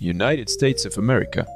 United States of America.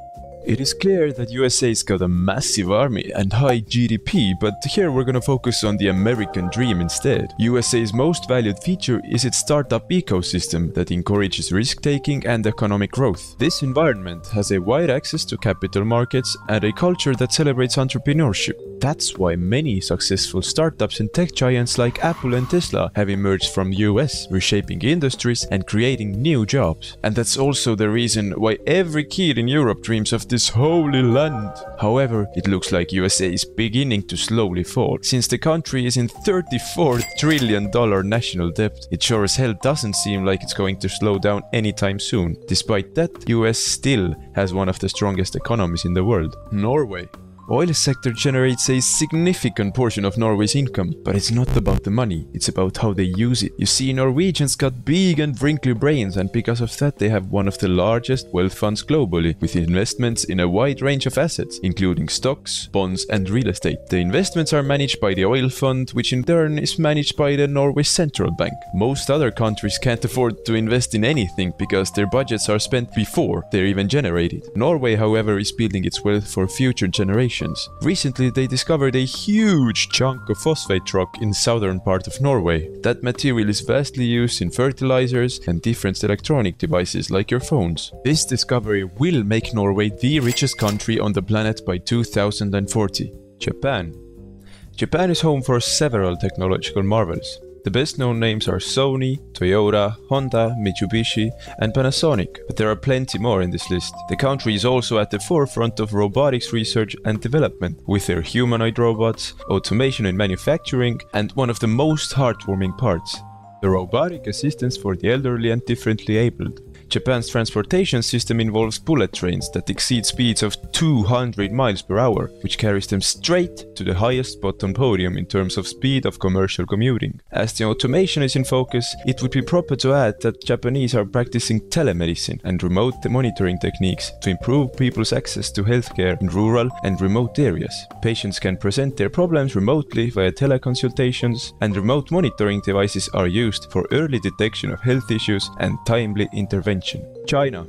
It is clear that USA's got a massive army and high GDP, but here we're gonna focus on the American dream instead. USA's most valued feature is its startup ecosystem that encourages risk-taking and economic growth. This environment has a wide access to capital markets and a culture that celebrates entrepreneurship. That's why many successful startups and tech giants like Apple and Tesla have emerged from the US, reshaping industries and creating new jobs. And that's also the reason why every kid in Europe dreams of this holy land. However, it looks like USA is beginning to slowly fall. Since the country is in $34 trillion national debt, it sure as hell doesn't seem like it's going to slow down anytime soon. Despite that, US still has one of the strongest economies in the world. Norway. Oil sector generates a significant portion of Norway's income, but it's not about the money, it's about how they use it. You see, Norwegians got big and wrinkly brains, and because of that they have one of the largest wealth funds globally, with investments in a wide range of assets, including stocks, bonds and real estate. The investments are managed by the oil fund, which in turn is managed by the Norway Central Bank. Most other countries can't afford to invest in anything because their budgets are spent before they're even generated. Norway, however, is building its wealth for future generations. Recently, they discovered a huge chunk of phosphate rock in southern part of Norway. That material is vastly used in fertilizers and different electronic devices like your phones. This discovery will make Norway the richest country on the planet by 2040. Japan. Japan is home for several technological marvels. The best known names are Sony, Toyota, Honda, Mitsubishi and Panasonic, but there are plenty more in this list. The country is also at the forefront of robotics research and development, with their humanoid robots, automation in manufacturing and one of the most heartwarming parts, the robotic assistance for the elderly and differently abled. Japan's transportation system involves bullet trains that exceed speeds of 200 miles per hour, which carries them straight to the highest spot on podium in terms of speed of commercial commuting. As the automation is in focus, it would be proper to add that Japanese are practicing telemedicine and remote monitoring techniques to improve people's access to healthcare in rural and remote areas. Patients can present their problems remotely via teleconsultations, and remote monitoring devices are used for early detection of health issues and timely intervention. China.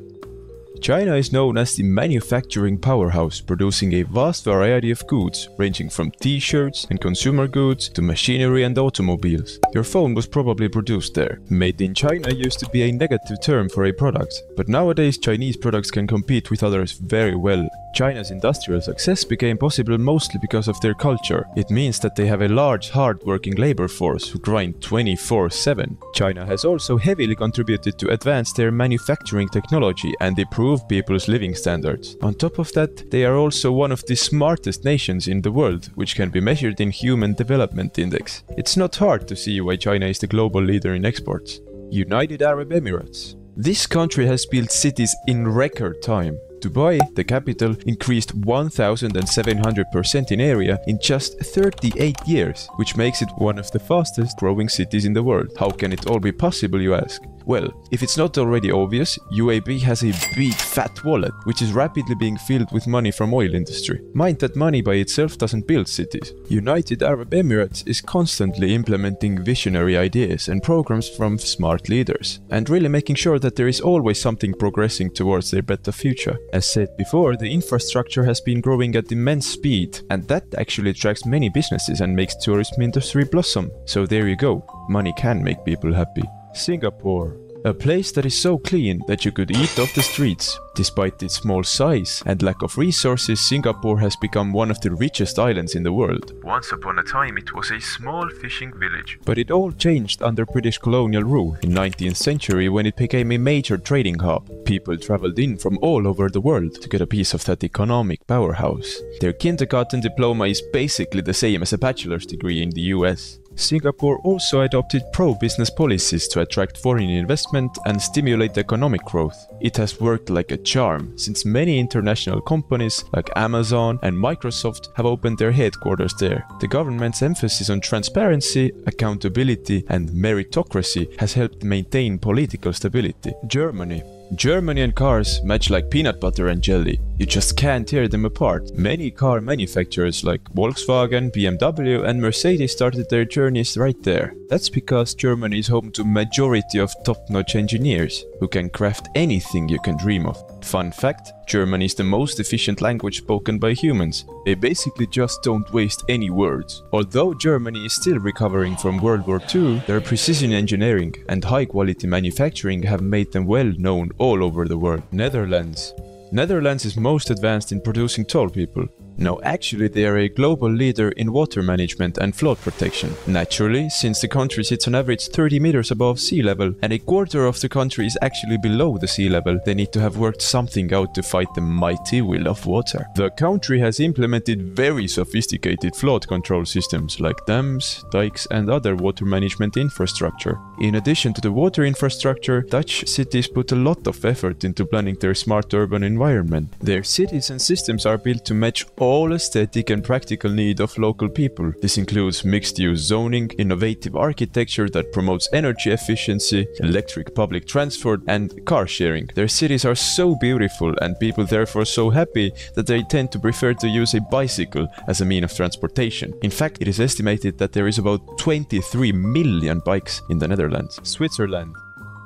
China is known as the manufacturing powerhouse, producing a vast variety of goods, ranging from t-shirts and consumer goods to machinery and automobiles. Your phone was probably produced there. Made in China used to be a negative term for a product, but nowadays Chinese products can compete with others very well. China's industrial success became possible mostly because of their culture. It means that they have a large, hard-working labor force who grind 24/7. China has also heavily contributed to advance their manufacturing technology and improve people's living standards. On top of that, they are also one of the smartest nations in the world, which can be measured in Human Development Index. It's not hard to see why China is the global leader in exports. United Arab Emirates. This country has built cities in record time. Dubai, the capital, increased 1,700% in area in just 38 years, which makes it one of the fastest growing cities in the world. How can it all be possible, you ask? Well, if it's not already obvious, UAB has a big fat wallet, which is rapidly being filled with money from oil industry. Mind that money by itself doesn't build cities. United Arab Emirates is constantly implementing visionary ideas and programs from smart leaders, and really making sure that there is always something progressing towards their better future. As said before, the infrastructure has been growing at immense speed, and that actually attracts many businesses and makes tourism industry blossom. So there you go, money can make people happy. Singapore. A place that is so clean that you could eat off the streets. Despite its small size and lack of resources, Singapore has become one of the richest islands in the world. Once upon a time it was a small fishing village. But it all changed under British colonial rule in 19th century when it became a major trading hub. People traveled in from all over the world to get a piece of that economic powerhouse. Their kindergarten diploma is basically the same as a bachelor's degree in the US. Singapore also adopted pro-business policies to attract foreign investment and stimulate economic growth. It has worked like a charm, since many international companies like Amazon and Microsoft have opened their headquarters there. The government's emphasis on transparency, accountability and meritocracy has helped maintain political stability. Germany and cars match like peanut butter and jelly. You just can't tear them apart. Many car manufacturers like Volkswagen, BMW and Mercedes started their journeys right there. That's because Germany is home to majority of top-notch engineers. who can craft anything you can dream of. Fun fact, German is the most efficient language spoken by humans. They basically just don't waste any words. Although Germany is still recovering from World War II, their precision engineering and high-quality manufacturing have made them well known all over the world. Netherlands. Netherlands is most advanced in producing tall people. No, actually they are a global leader in water management and flood protection. Naturally, since the country sits on average 30 meters above sea level and a quarter of the country is actually below the sea level, they need to have worked something out to fight the mighty will of water. The country has implemented very sophisticated flood control systems like dams, dikes and other water management infrastructure. In addition to the water infrastructure, Dutch cities put a lot of effort into planning their smart urban environment. Their cities and systems are built to match all aesthetic and practical need of local people. This includes mixed-use zoning, innovative architecture that promotes energy efficiency, electric public transport and car sharing. Their cities are so beautiful and people therefore so happy that they tend to prefer to use a bicycle as a mean of transportation. In fact, it is estimated that there is about 23 million bikes in the Netherlands. Switzerland.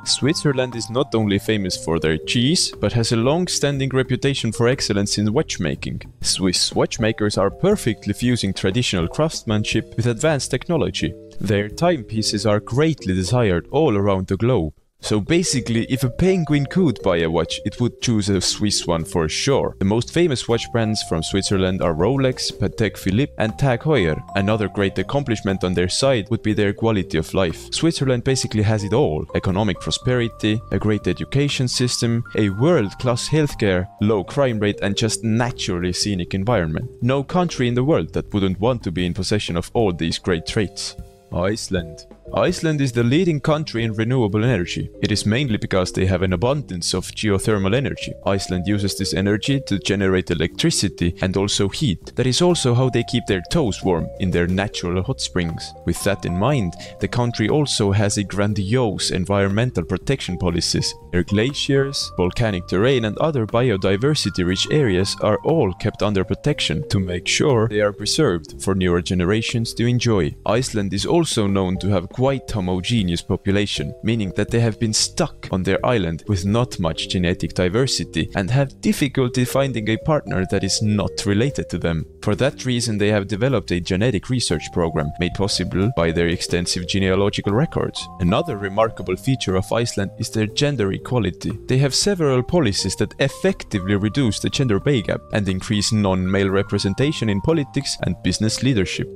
Switzerland is not only famous for their cheese, but has a long-standing reputation for excellence in watchmaking. Swiss watchmakers are perfectly fusing traditional craftsmanship with advanced technology. Their timepieces are greatly desired all around the globe. So basically, if a penguin could buy a watch, it would choose a Swiss one for sure. The most famous watch brands from Switzerland are Rolex, Patek Philippe and Tag Heuer. Another great accomplishment on their side would be their quality of life. Switzerland basically has it all: economic prosperity, a great education system, a world-class healthcare, low crime rate and just naturally scenic environment. No country in the world that wouldn't want to be in possession of all these great traits. Iceland. Iceland is the leading country in renewable energy. It is mainly because they have an abundance of geothermal energy. Iceland uses this energy to generate electricity and also heat. That is also how they keep their toes warm in their natural hot springs. With that in mind, the country also has a grandiose environmental protection policies. Their glaciers, volcanic terrain and other biodiversity-rich areas are all kept under protection to make sure they are preserved for newer generations to enjoy. Iceland is also known to have quite homogeneous population, meaning that they have been stuck on their island with not much genetic diversity and have difficulty finding a partner that is not related to them. For that reason, they have developed a genetic research program made possible by their extensive genealogical records. Another remarkable feature of Iceland is their gender equality. They have several policies that effectively reduce the gender pay gap and increase non-male representation in politics and business leadership.